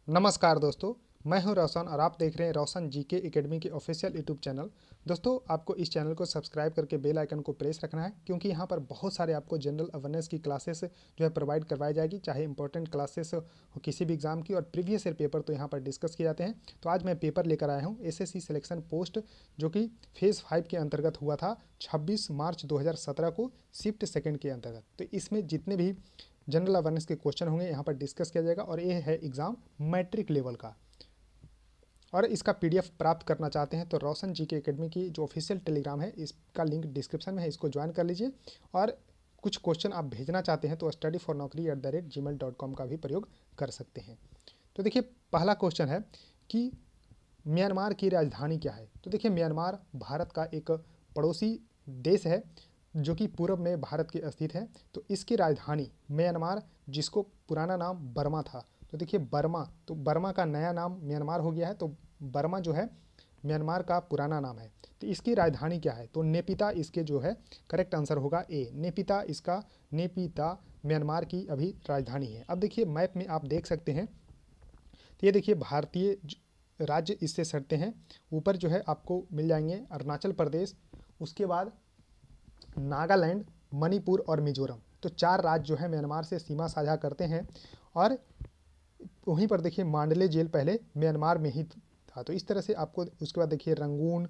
नमस्कार दोस्तों, मैं हूं रोशन और आप देख रहे हैं रोशन जीके एकेडमी के ऑफिशियल यूट्यूब चैनल। दोस्तों, आपको इस चैनल को सब्सक्राइब करके बेल आइकन को प्रेस रखना है, क्योंकि यहां पर बहुत सारे आपको जनरल अवेयरनेस की क्लासेस जो है प्रोवाइड करवाई जाएगी, चाहे इंपॉर्टेंट क्लासेस हो किसी भी एग्जाम की, और प्रीवियस ईयर पेपर तो यहां पर डिस्कस किए जाते हैं। तो आज मैं पेपर लेकर आया हूँ एसएससी सिलेक्शन पोस्ट, जो कि फेज़ 5 के अंतर्गत हुआ था 26 मार्च 2017 को, शिफ्ट सेकेंड के अंतर्गत। तो इसमें जितने भी जनरल अवेयरनेस के क्वेश्चन होंगे यहाँ पर डिस्कस किया जाएगा, और ये है एग्ज़ाम मैट्रिक लेवल का। और इसका पीडीएफ प्राप्त करना चाहते हैं तो रोशन जी के एकेडमी की जो ऑफिशियल टेलीग्राम है, इसका लिंक डिस्क्रिप्शन में है, इसको ज्वाइन कर लीजिए। और कुछ क्वेश्चन आप भेजना चाहते हैं तो studyfornaukri@gmail.com का भी प्रयोग कर सकते हैं। तो देखिए, पहला क्वेश्चन है कि म्यांमार की राजधानी क्या है। तो देखिए, म्यांमार भारत का एक पड़ोसी देश है जो कि पूर्व में भारत के स्थित है। तो इसकी राजधानी म्यांमार, जिसको पुराना नाम बर्मा था, तो देखिए बर्मा, तो बर्मा का नया नाम म्यांमार हो गया है। तो बर्मा जो है म्यांमार का पुराना नाम है। तो इसकी राजधानी क्या है, तो नेपिता इसके जो है करेक्ट आंसर होगा ए, नेपिता। इसका नेपिता म्यांमार की अभी राजधानी है। अब देखिए मैप में आप देख सकते हैं, तो ये देखिए भारतीय राज्य इससे सटते हैं। ऊपर जो है आपको मिल जाएंगे अरुणाचल प्रदेश, उसके बाद नागालैंड, मणिपुर और मिजोरम। तो 4 राज्य जो है म्यांमार से सीमा साझा करते हैं। और वहीं पर देखिए मांडले जेल पहले म्यांमार में ही था। तो इस तरह से आपको, उसके बाद देखिए रंगून,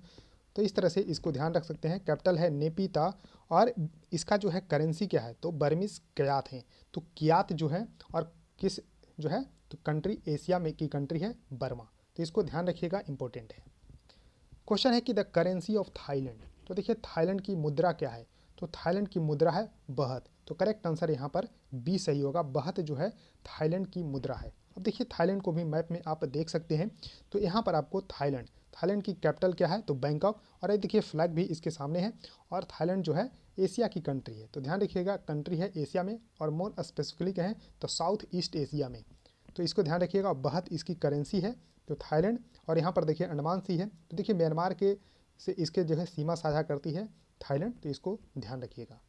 तो इस तरह से इसको ध्यान रख सकते हैं। कैपिटल है नेपिता। और इसका जो है करेंसी क्या है, तो बर्मिस क्यात है। तो क्यात जो है, और किस जो है, तो कंट्री एशिया में की कंट्री है बर्मा। तो इसको ध्यान रखिएगा, इंपॉर्टेंट है। क्वेश्चन है कि द करेंसी ऑफ थाईलैंड। तो देखिए थाईलैंड की मुद्रा क्या है, तो थाईलैंड की मुद्रा है बहत। तो करेक्ट आंसर यहाँ पर बी सही होगा, बहत जो है थाईलैंड की मुद्रा है। अब देखिए थाईलैंड को भी मैप में आप देख सकते हैं। तो यहाँ पर आपको थाईलैंड, थाईलैंड की कैपिटल क्या है, तो बैंकॉक। और ये देखिए फ्लैग भी इसके सामने है। और थाईलैंड जो है एशिया की कंट्री है। तो ध्यान रखिएगा, कंट्री है एशिया में, और मोर स्पेसिफिकली कहें तो साउथ ईस्ट एशिया में। तो इसको ध्यान रखिएगा। बहत इसकी करेंसी है, तो थाईलैंड। और यहाँ पर देखिए अंडमान सी है। तो देखिए म्यांमार के से इसके जो है सीमा साझा करती है थाईलैंड। तो इसको ध्यान रखिएगा।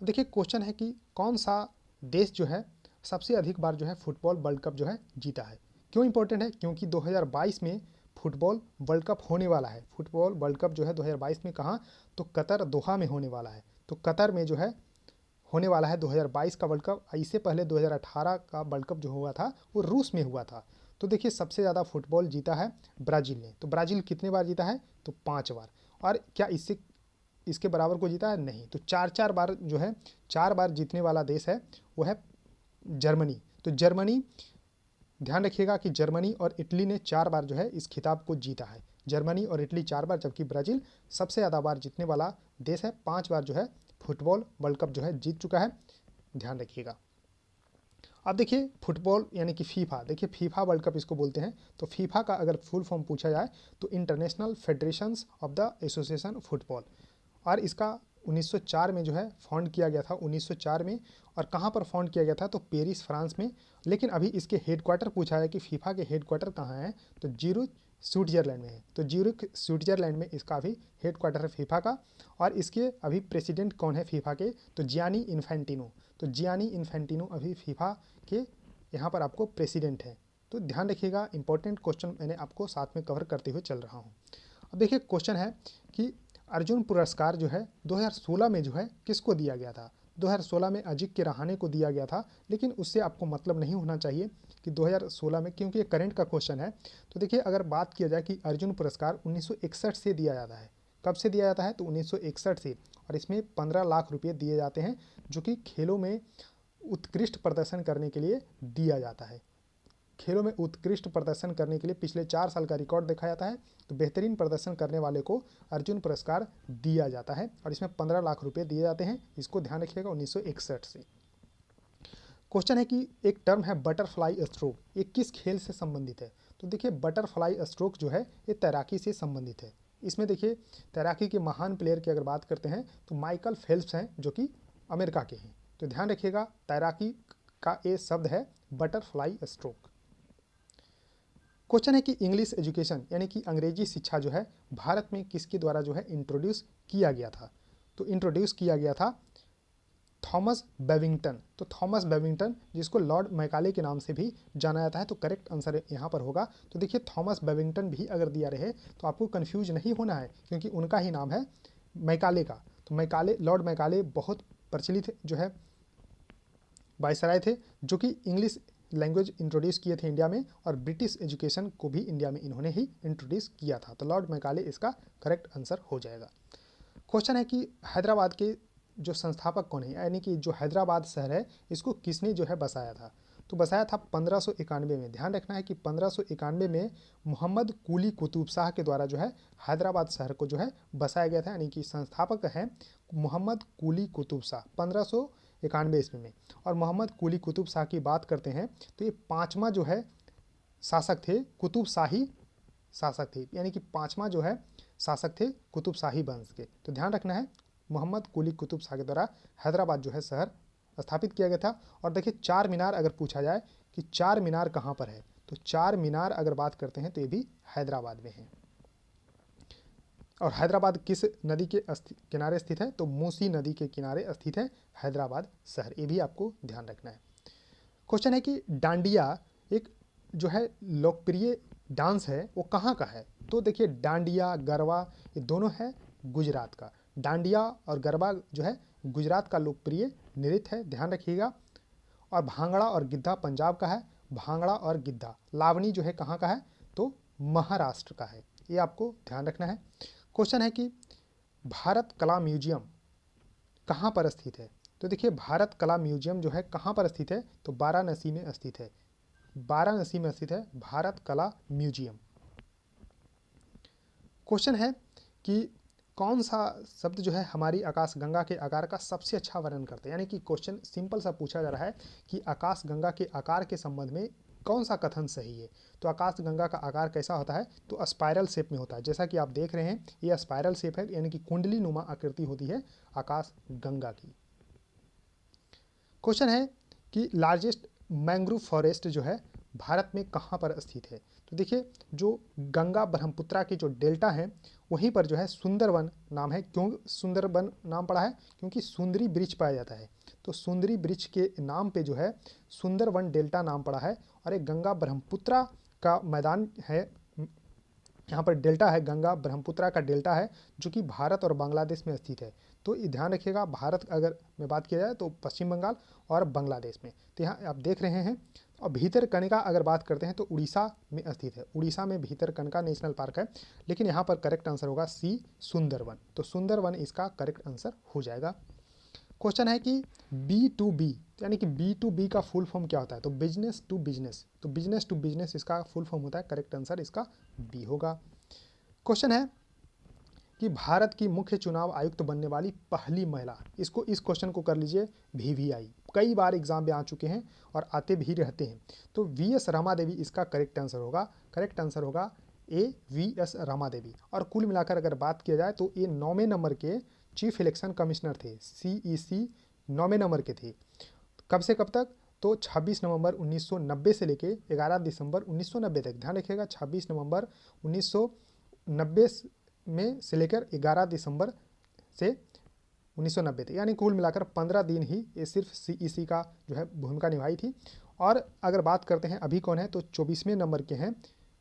देखिए क्वेश्चन है कि कौन सा देश जो है सबसे अधिक बार जो है फुटबॉल वर्ल्ड कप जो है जीता है। क्यों इंपॉर्टेंट है, क्योंकि 2022 में फुटबॉल वर्ल्ड कप होने वाला है। फुटबॉल वर्ल्ड कप जो है 2022 में कहाँ, तो कतर दोहा में होने वाला है। तो कतर में जो है होने वाला है 2022 का वर्ल्ड कप। इससे पहले 2018 का वर्ल्ड कप जो हुआ था वो रूस में हुआ था। तो देखिए सबसे ज़्यादा फुटबॉल जीता है ब्राज़ील ने। तो ब्राज़ील कितने बार जीता है, तो 5 बार। और क्या इससे इसके बराबर को जीता है, नहीं। तो 4 बार जो है, 4 बार जीतने वाला देश है वो है जर्मनी। तो जर्मनी, ध्यान रखिएगा कि जर्मनी और इटली ने 4 बार जो है इस खिताब को जीता है। जर्मनी और इटली 4 बार, जबकि ब्राज़ील सबसे ज़्यादा बार जीतने वाला देश है। 5 बार जो है फुटबॉल वर्ल्ड कप जो है जीत चुका है। ध्यान रखिएगा। अब देखिए फुटबॉल यानी कि फीफा, देखिए फीफा वर्ल्ड कप इसको बोलते हैं। तो फीफा का अगर फुल फॉर्म पूछा जाए तो international federations of the association football. और इसका 1904 में जो है फाउंड किया गया था, 1904 में। और कहाँ पर फाउंड किया गया था, तो पेरिस फ्रांस में। लेकिन अभी इसके हेडक्वार्टर पूछा है कि फीफा के हेडक्वार्टर कहाँ है, तो ज्यूरिख स्विट्जरलैंड में है। तो ज्यूरिख स्विट्जरलैंड में इसका अभी हेडक्वार्टर है फीफा का। और इसके अभी प्रेसिडेंट कौन है फीफा के, तो जियानी इन्फेंटिनो। तो जियानी इन्फेंटिनो अभी फीफा के यहाँ पर आपको प्रेसिडेंट है। तो ध्यान रखिएगा, इंपॉर्टेंट क्वेश्चन मैंने आपको साथ में कवर करते हुए चल रहा हूँ। अब देखिए क्वेश्चन है कि अर्जुन पुरस्कार जो है 2016 में जो है किसको दिया गया था। 2016 में अजिंक्य रहाणे को दिया गया था। लेकिन उससे आपको मतलब नहीं होना चाहिए कि 2016 में, क्योंकि ये करंट का क्वेश्चन है। तो देखिए अगर बात किया जाए कि अर्जुन पुरस्कार 1961 से दिया जाता है। कब से दिया जाता है, तो 1961 से। और इसमें 15 लाख रुपये दिए जाते हैं, जो कि खेलों में उत्कृष्ट प्रदर्शन करने के लिए दिया जाता है। खेलों में उत्कृष्ट प्रदर्शन करने के लिए पिछले 4 साल का रिकॉर्ड देखा जाता है। तो बेहतरीन प्रदर्शन करने वाले को अर्जुन पुरस्कार दिया जाता है, और इसमें 15 लाख रुपए दिए जाते हैं। इसको ध्यान रखिएगा, 1961 से। क्वेश्चन है कि एक टर्म है बटरफ्लाई स्ट्रोक, ये किस खेल से संबंधित है। तो देखिए बटरफ्लाई स्ट्रोक जो है ये तैराकी से संबंधित है। इसमें देखिए तैराकी के महान प्लेयर की अगर बात करते हैं तो माइकल फेल्प्स हैं, जो कि अमेरिका के हैं। तो ध्यान रखिएगा, तैराकी का ये शब्द है बटरफ्लाई स्ट्रोक। क्वेश्चन है कि इंग्लिश एजुकेशन यानी कि अंग्रेजी शिक्षा जो है भारत में किसके द्वारा जो है इंट्रोड्यूस किया गया था। तो इंट्रोड्यूस किया गया था थॉमस बेविंगटन। तो थॉमस बेविंगटन जिसको लॉर्ड मैकाले के नाम से भी जाना जाता है, तो करेक्ट आंसर यहाँ पर होगा। तो देखिए थॉमस बेविंगटन भी अगर दिया रहे तो आपको कन्फ्यूज नहीं होना है, क्योंकि उनका ही नाम है मैकाले का। तो मैकाले, लॉर्ड मैकाले बहुत प्रचलित जो है वायसराय थे, जो कि इंग्लिश लैंग्वेज इंट्रोड्यूस किए थे इंडिया में, और ब्रिटिश एजुकेशन को भी इंडिया में इन्होंने ही इंट्रोड्यूस किया था। तो लॉर्ड मैकाले इसका करेक्ट आंसर हो जाएगा। क्वेश्चन है कि हैदराबाद के जो संस्थापक कौन है, यानी कि जो हैदराबाद शहर है इसको किसने जो है बसाया था। तो बसाया था 1591 में। ध्यान रखना है कि 1591 में मोहम्मद कुली कुतुब शाह के द्वारा जो है हैदराबाद शहर को जो है बसाया गया था, यानी कि संस्थापक हैं मोहम्मद कुली कुतुब शाह 1591 ईस्वी में। और मोहम्मद कुली कुतुब शाह की बात करते हैं तो ये पाँचवा जो है शासक थे, कुतुब शाही शासक थे, यानी कि पाँचवा जो है शासक थे कुतुब शाही वंश के। तो ध्यान रखना है मोहम्मद कुली कुतुब शाह के द्वारा हैदराबाद जो है शहर स्थापित किया गया था। और देखिए चार मीनार अगर पूछा जाए कि चार मीनार कहाँ पर है, तो चार मीनार अगर बात करते हैं तो ये भी हैदराबाद में है। और हैदराबाद किस नदी के किनारे स्थित है, तो मूसी नदी के किनारे स्थित है हैदराबाद शहर, ये भी आपको ध्यान रखना है। क्वेश्चन है कि डांडिया एक जो है लोकप्रिय डांस है वो कहाँ का है। तो देखिए डांडिया गरबा ये दोनों है गुजरात का। डांडिया और गरबा जो है गुजरात का लोकप्रिय नृत्य है, ध्यान रखिएगा। और भांगड़ा और गिद्धा पंजाब का है। भांगड़ा और गिद्धा लावनी जो है कहाँ का है, तो महाराष्ट्र का है, ये आपको ध्यान रखना है। क्वेश्चन है कि भारत कला म्यूजियम कहाँ पर स्थित है। तो देखिए भारत कला म्यूजियम जो है कहाँ पर स्थित है, तो वाराणसी में स्थित है। वाराणसी में स्थित है भारत कला म्यूजियम। क्वेश्चन है कि कौन सा शब्द जो है हमारी आकाशगंगा के आकार का सबसे अच्छा वर्णन करते हैं, यानी कि क्वेश्चन सिंपल सा पूछा जा रहा है कि आकाशगंगा के आकार के संबंध में कौन सा कथन सही है। तो आकाशगंगा का आकार कैसा होता है, तो स्पाइरल शेप में होता है। जैसा कि आप देख रहे हैं ये स्पाइरल शेप है, यानी कि कुंडली नुमा आकृति होती है आकाशगंगा की। क्वेश्चन है कि लार्जेस्ट मैंग्रोव फॉरेस्ट जो है भारत में कहाँ पर स्थित है। तो देखिए जो गंगा ब्रह्मपुत्रा की जो डेल्टा है वहीं पर जो है सुंदरवन नाम है। क्यों सुंदरवन नाम पड़ा है, क्योंकि सुंदरी वृक्ष पाया जाता है। तो सुंदरी वृक्ष के नाम पे जो है सुंदरवन डेल्टा नाम पड़ा है। और एक गंगा ब्रह्मपुत्रा का मैदान है, यहाँ पर डेल्टा है, गंगा ब्रह्मपुत्रा का डेल्टा है जो कि भारत और बांग्लादेश में स्थित है। तो ध्यान रखिएगा भारत अगर में बात किया जाए तो पश्चिम बंगाल और बांग्लादेश में। तो यहाँ आप देख रहे हैं। और भीतरकनिका अगर बात करते हैं तो उड़ीसा में स्थित है। उड़ीसा में भीतरकनिका नेशनल पार्क है, लेकिन यहाँ पर करेक्ट आंसर होगा सी सुंदरवन। तो सुंदरवन इसका करेक्ट आंसर हो जाएगा। क्वेश्चन है कि B2B यानी कि B2B का फुल फॉर्म क्या होता है, तो बिजनेस टू बिजनेस। तो बिजनेस टू बिजनेस इसका फुल फॉर्म होता है, करेक्ट आंसर इसका बी होगा। क्वेश्चन है कि भारत की मुख्य चुनाव आयुक्त बनने वाली पहली महिला, इस क्वेश्चन को कर लीजिए VVI, कई बार एग्जाम में आ चुके हैं और आते भी रहते हैं। तो VS रमा देवी इसका करेक्ट आंसर होगा। करेक्ट आंसर होगा A VS रमा देवी। और कुल मिलाकर अगर बात किया जाए तो ये 9वें नंबर के चीफ इलेक्शन कमिश्नर थे, CEC 9वें नंबर के थे। कब से कब तक, तो 26 नवंबर 1990 से लेके 11 दिसंबर 1990 तक। ध्यान रखिएगा 26 नवंबर 1990 में से लेकर 11 दिसंबर से 1990 तक, यानी कुल मिलाकर 15 दिन ही ये सिर्फ CEC का जो है भूमिका निभाई थी। और अगर बात करते हैं अभी कौन है, तो 24वें नंबर के हैं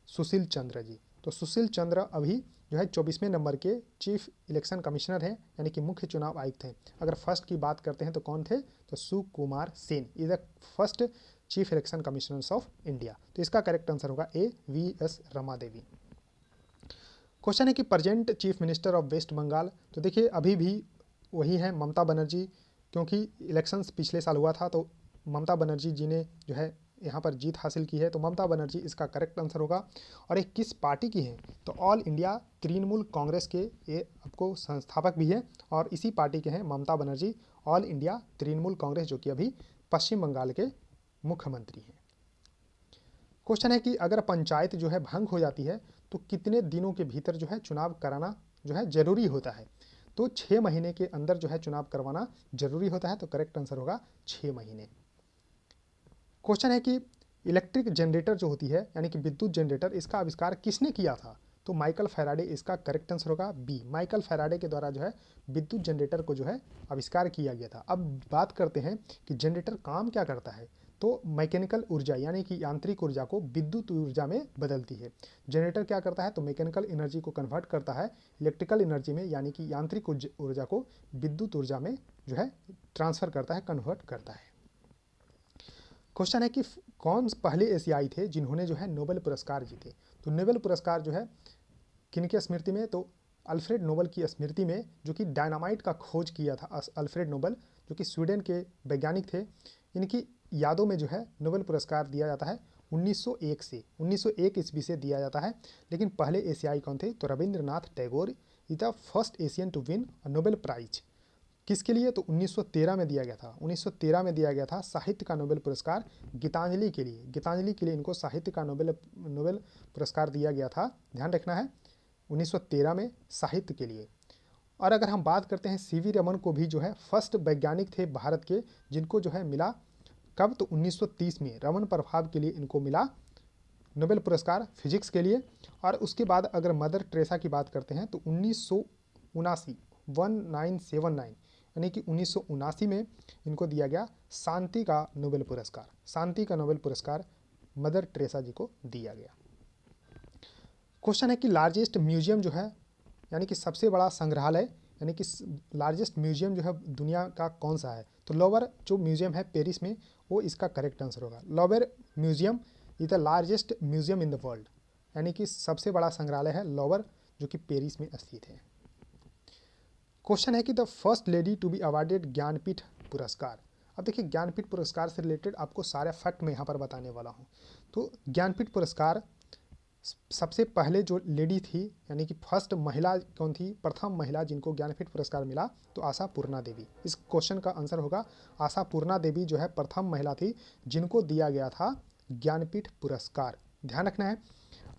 सुशील चंद्र जी। तो सुशील चंद्र अभी जो है 24वें नंबर के चीफ इलेक्शन कमिश्नर हैं, यानी कि मुख्य चुनाव आयुक्त हैं। अगर फर्स्ट की बात करते हैं तो कौन थे, तो Sukumar Sen is the first chief election commissioners of India. तो इसका करेक्ट आंसर होगा A VS Rama Devi. Question है कि present chief minister of West Bengal, तो देखिए अभी भी वही है ममता बनर्जी, क्योंकि इलेक्शंस पिछले साल हुआ था तो ममता बनर्जी जी ने जो है यहाँ पर जीत हासिल की है। तो ममता बनर्जी इसका करेक्ट आंसर होगा। और ये किस पार्टी की है, तो ऑल इंडिया तृणमूल कांग्रेस के ये आपको संस्थापक भी है और इसी पार्टी के हैं ममता बनर्जी, ऑल इंडिया तृणमूल कांग्रेस, जो कि अभी पश्चिम बंगाल के मुख्यमंत्री हैं। क्वेश्चन है कि अगर पंचायत जो है भंग हो जाती है तो कितने दिनों के भीतर जो है चुनाव कराना जो है जरूरी होता है। तो 6 महीने के अंदर जो है चुनाव करवाना जरूरी होता है। तो करेक्ट आंसर होगा 6 महीने। क्वेश्चन है कि इलेक्ट्रिक जनरेटर जो होती है, यानी कि विद्युत जनरेटर, इसका आविष्कार किसने किया था। तो माइकल फैराडे इसका करेक्ट आंसर होगा बी। माइकल फैराडे के द्वारा जो है विद्युत जनरेटर को जो है आविष्कार किया गया था। अब बात करते हैं कि जनरेटर काम क्या करता है। तो मैकेनिकल ऊर्जा यानी कि यांत्रिक ऊर्जा को विद्युत ऊर्जा में बदलती है। जनरेटर क्या करता है, तो मैकेनिकल एनर्जी को कन्वर्ट करता है इलेक्ट्रिकल एनर्जी में, यानी कि यांत्रिक ऊर्जा को विद्युत ऊर्जा में जो है ट्रांसफर करता है, कन्वर्ट करता है। क्वेश्चन है कि कौन पहले एशियाई थे जिन्होंने जो है नोबेल पुरस्कार जीते। तो नोबेल पुरस्कार जो है किनके स्मृति में, तो अल्फ्रेड नोबेल की स्मृति में, जो कि डायनामाइट का खोज किया था अल्फ्रेड नोबेल, जो कि स्वीडन के वैज्ञानिक थे। इनकी यादों में जो है नोबेल पुरस्कार दिया जाता है 1901 से 1901 ईस्वी से दिया जाता है। लेकिन पहले एशियाई कौन थे, तो Rabindranath Tagore is the first Asian to win a Nobel prize. किसके लिए, तो 1913 में दिया गया था। 1913 में दिया गया था साहित्य का नोबेल पुरस्कार गीतांजलि के लिए। गीतांजलि के लिए इनको साहित्य का नोबेल पुरस्कार दिया गया था, ध्यान रखना है, 1913 में साहित्य के लिए। और अगर हम बात करते हैं सीवी रमन को भी जो है फर्स्ट वैज्ञानिक थे भारत के जिनको जो है मिला कब, तो 1930 में रमन प्रभाव के लिए इनको मिला नोबेल पुरस्कार फिजिक्स के लिए। और उसके बाद अगर मदर टेरेसा की बात करते हैं तो 1979 यानी कि 1979 में इनको दिया गया शांति का नोबेल पुरस्कार। शांति का नोबेल पुरस्कार मदर टेरेसा जी को दिया गया। क्वेश्चन है कि लार्जेस्ट म्यूजियम जो है यानी कि सबसे बड़ा संग्रहालय यानी कि लार्जेस्ट म्यूजियम जो है दुनिया का कौन सा है, तो लोवर जो म्यूजियम है पेरिस में, वो इसका करेक्ट आंसर होगा। Lower museum is the largest museum in the world, यानी कि सबसे बड़ा संग्रहालय है लोवर, जो कि पेरिस में स्थित है। क्वेश्चन है कि the first lady to be awarded Jnanpith पुरस्कार। अब देखिए ज्ञानपीठ पुरस्कार से रिलेटेड आपको सारे फैक्ट मैं यहाँ पर बताने वाला हूँ। तो ज्ञानपीठ पुरस्कार सबसे पहले जो लेडी थी यानी कि फर्स्ट महिला कौन थी, प्रथम महिला जिनको ज्ञानपीठ पुरस्कार मिला, तो आशा पूर्णा देवी। इस क्वेश्चन का आंसर होगा आशा पूर्णा देवी जो है प्रथम महिला थी जिनको दिया गया था ज्ञानपीठ पुरस्कार, ध्यान रखना है।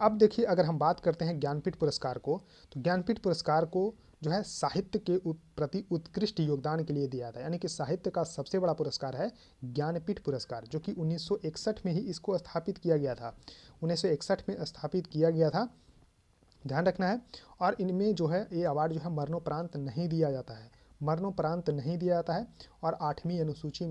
अब देखिए अगर हम बात करते हैं ज्ञानपीठ पुरस्कार को, तो ज्ञानपीठ पुरस्कार को जो है साहित्य के प्रति उत्कृष्ट योगदान के लिए दिया था, यानी कि साहित्य का सबसे बड़ा पुरस्कार है ज्ञानपीठ पुरस्कार, जो कि 1961 में ही इसको स्थापित किया गया था। 1961 में स्थापित किया गया था, ध्यान रखना है। और इनमें जो है ये अवार्ड जो है मरणोपरांत नहीं दिया जाता है, मरणोपरांत नहीं दिया जाता है। और 8वीं अनुसूची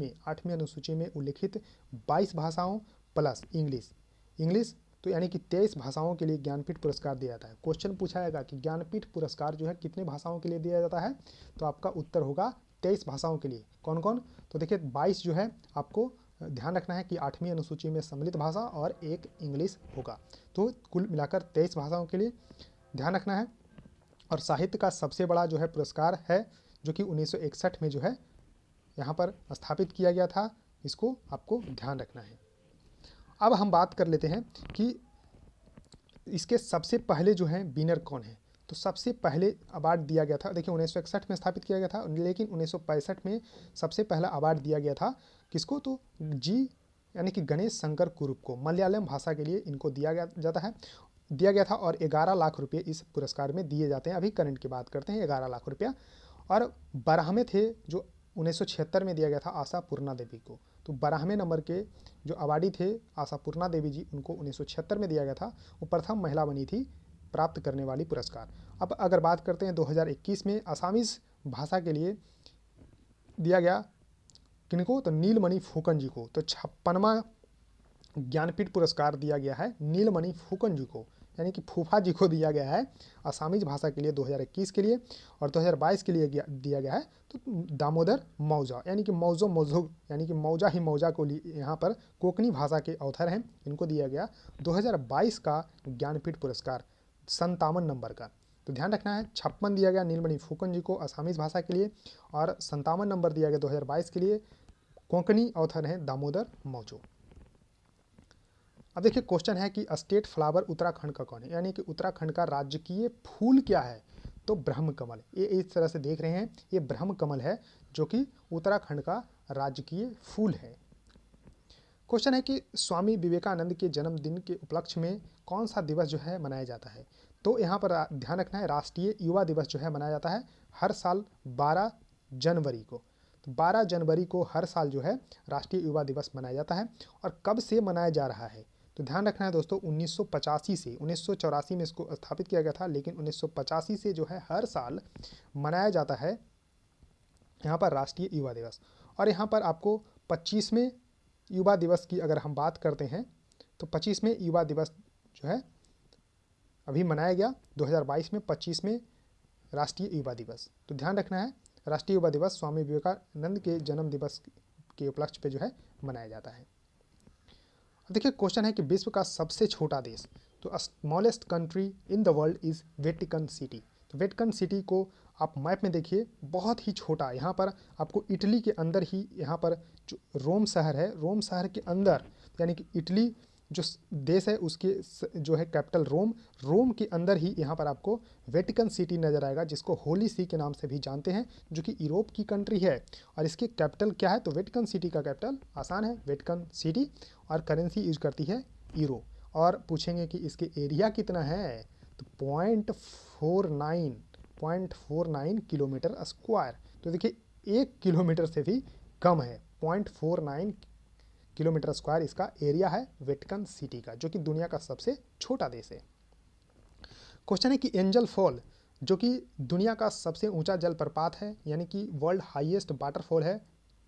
में उल्लिखित 22 भाषाओं प्लस इंग्लिश तो यानी कि 23 भाषाओं के लिए ज्ञानपीठ पुरस्कार दिया जाता है। क्वेश्चन पूछा जाएगा कि ज्ञानपीठ पुरस्कार जो है कितने भाषाओं के लिए दिया जाता है, तो आपका उत्तर होगा 23 भाषाओं के लिए। कौन कौन, तो देखिए 22 जो है आपको ध्यान रखना है कि 8वीं अनुसूची में सम्मिलित भाषा और एक इंग्लिश होगा, तो कुल मिलाकर 23 भाषाओं के लिए ध्यान रखना है। और साहित्य का सबसे बड़ा जो है पुरस्कार है जो कि 1961 में जो है यहाँ पर स्थापित किया गया था, इसको आपको ध्यान रखना है। अब हम बात कर लेते हैं कि इसके सबसे पहले जो है विनर कौन है। तो सबसे पहले अवार्ड दिया गया था, देखिए 1961 में स्थापित किया गया था, लेकिन 1965 में सबसे पहला अवार्ड दिया गया था किसको, तो जी यानी कि गणेश शंकर कुरुप को। मलयालम भाषा के लिए इनको दिया गया था और 11 लाख रुपये इस पुरस्कार में दिए जाते हैं। अभी करंट की बात करते हैं, 11 लाख रुपया। और 12वें थे जो 1976 में दिया गया था आशा पूर्णा देवी को। तो 12वें नंबर के जो अवार्डी थे आशा पूर्णा देवी जी, उनको 1976 में दिया गया था। वो प्रथम महिला बनी थी प्राप्त करने वाली पुरस्कार। अब अगर बात करते हैं 2021 में असामीज भाषा के लिए दिया गया किनको, तो नीलमणि फुकन जी को। तो 56वां ज्ञानपीठ पुरस्कार दिया गया है नीलमणि फुकन जी को, यानी कि फूफा जी को दिया गया है असामीज भाषा के लिए 2021 के लिए। और 2022 के लिए दिया गया है तो दामोदर मौजा, यानी कि मौजो यानी कि मौजा ही मौजा को यहाँ पर कोंकणी भाषा के ऑथर हैं, इनको दिया गया 2022 का ज्ञानपीठ पुरस्कार 57 नंबर का। तो ध्यान रखना है 56 दिया गया नीलमणि फुकन जी को असामीज भाषा के लिए, और 57 नंबर दिया गया 2022 के लिए, कोंकणी ऑथर हैं दामोदर मौजो। अब देखिए क्वेश्चन है कि स्टेट फ्लावर उत्तराखंड का कौन है, यानी कि उत्तराखंड का राजकीय फूल क्या है, तो ब्रह्म कमल। ये इस तरह से देख रहे हैं, ये ब्रह्म कमल है जो कि उत्तराखंड का राजकीय फूल है। क्वेश्चन है कि स्वामी विवेकानंद के जन्मदिन के उपलक्ष्य में कौन सा दिवस जो है मनाया जाता है, तो यहाँ पर ध्यान रखना है राष्ट्रीय युवा दिवस जो है मनाया जाता है हर साल 12 जनवरी को। तो 12 जनवरी को हर साल जो है राष्ट्रीय युवा दिवस मनाया जाता है। और कब से मनाया जा रहा है, तो ध्यान रखना है दोस्तों 1985 से, 1984 में इसको स्थापित किया गया था, लेकिन 1985 से जो है हर साल मनाया जाता है यहाँ पर राष्ट्रीय युवा दिवस। और यहाँ पर आपको 25वें युवा दिवस की अगर हम बात करते हैं तो 25वें युवा दिवस जो है अभी मनाया गया 2022 में 25वें राष्ट्रीय युवा दिवस। तो ध्यान रखना है राष्ट्रीय युवा दिवस स्वामी विवेकानंद के जन्म दिवस के उपलक्ष्य पे जो है मनाया जाता है। अब देखिए क्वेश्चन है कि विश्व का सबसे छोटा देश, तो smallest country in the world is Vatican city. तो वेटिकन सिटी को आप मैप में देखिए, बहुत ही छोटा, यहाँ पर आपको इटली के अंदर ही, यहाँ पर जो रोम शहर है, रोम शहर के अंदर, यानी कि इटली जो देश है उसके जो है कैपिटल रोम, रोम के अंदर ही यहाँ पर आपको वेटिकन सिटी नज़र आएगा, जिसको होली सी के नाम से भी जानते हैं, जो कि यूरोप की कंट्री है। और इसकी कैपिटल क्या है, तो वेटिकन सिटी का कैपिटल आसान है वेटिकन सिटी, और करेंसी यूज करती है यूरो। और पूछेंगे कि इसके एरिया कितना है, तो 0.49 किलोमीटर स्क्वायर। तो देखिए 1 किलोमीटर से भी कम है, 0.49 किलोमीटर स्क्वायर इसका एरिया है वेटिकन सिटी का, जो कि दुनिया का सबसे छोटा देश है। क्वेश्चन है कि एंजल फॉल, जो कि दुनिया का सबसे ऊंचा जलप्रपात है, यानी कि वर्ल्ड हाईएस्ट वाटरफॉल है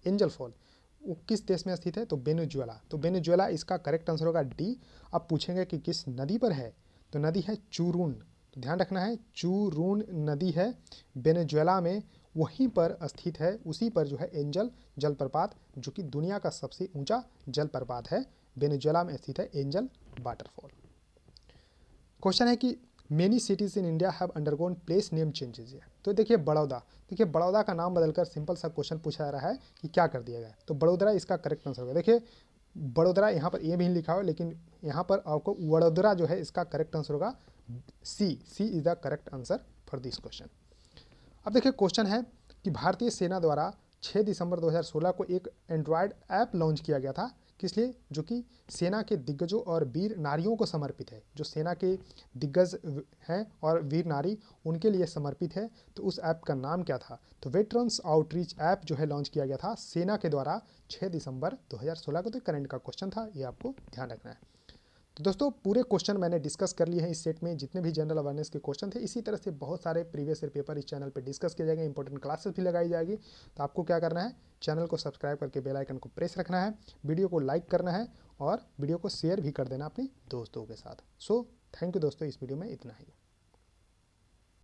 एंजल फॉल, वो किस देश में स्थित है, तो वेनेजुएला। तो वेनेजुएला इसका करेक्ट आंसर होगा डी। अब पूछेंगे कि किस नदी पर है, तो नदी है चूरून। तो ध्यान रखना है चूरून नदी है वेनेजुएला में, वहीं पर स्थित है, उसी पर जो है एंजल जलप्रपात, जो कि दुनिया का सबसे ऊंचा जलप्रपात है, वेनेजुएला में स्थित है एंजल वाटरफॉल। क्वेश्चन है कि many cities in India have undergone place name changes है। तो देखिए बड़ौदा, देखिए बड़ौदा का नाम बदलकर सिंपल सा क्वेश्चन पूछा जा रहा है कि क्या कर दिया गया, तो बड़ोदरा इसका करेक्ट आंसर होगा। देखिए बड़ोदरा यहाँ पर ये भी लिखा हुआ है, लेकिन यहाँ पर आपको वडोदरा जो है इसका करेक्ट आंसर होगा C is the correct answer for this question. अब देखिए क्वेश्चन है कि भारतीय सेना द्वारा 6 दिसंबर 2016 को एक एंड्रॉयड ऐप लॉन्च किया गया था, किस लिए, जो कि सेना के दिग्गजों और वीर नारियों को समर्पित है। जो सेना के दिग्गज हैं और वीर नारी, उनके लिए समर्पित है। तो उस ऐप का नाम क्या था, तो वेटरन्स आउटरीच ऐप जो है लॉन्च किया गया था सेना के द्वारा 6 दिसंबर 2016 को। तो करंट का क्वेश्चन था, ये आपको ध्यान रखना है। तो दोस्तों पूरे क्वेश्चन मैंने डिस्कस कर लिए हैं इस सेट में, जितने भी जनरल अवेयरनेस के क्वेश्चन थे। इसी तरह से बहुत सारे प्रीवियस ईयर पेपर इस चैनल पे डिस्कस किए जाएंगे, इंपॉर्टेंट क्लासेस भी लगाई जाएगी। तो आपको क्या करना है, चैनल को सब्सक्राइब करके बेल आइकन को प्रेस रखना है, वीडियो को लाइक करना है और वीडियो को शेयर भी कर देना अपने दोस्तों के साथ। सो थैंक यू दोस्तों, इस वीडियो में इतना ही।